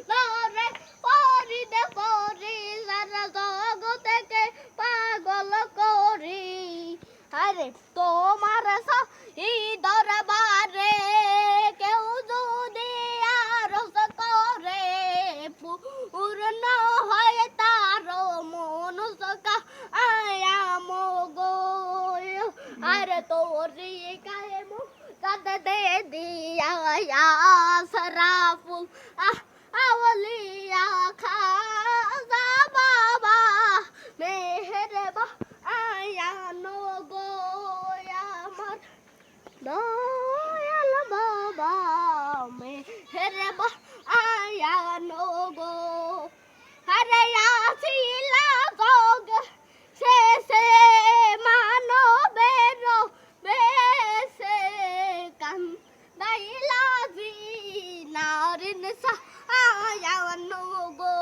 নরে পরি দে পরি সারা জগতেকে পাগল করি আরে তোমার এই দরবারে কেউ যদি আরজ করে পূর্ণ হয় তার মনসকা আয়া মগো আরে তোরি গায়ে মু কাঁদে দে দিয়া সরাফুল আওলিয়া খাজা বাবা মেহেরবা আয়া নগো আমার দয়াল বাবা মেহেরবা আয়া নগো আরে আসিলা যোগ শেষে মানবের বেশে কান্দাইলা জি নারিন সায়া নগো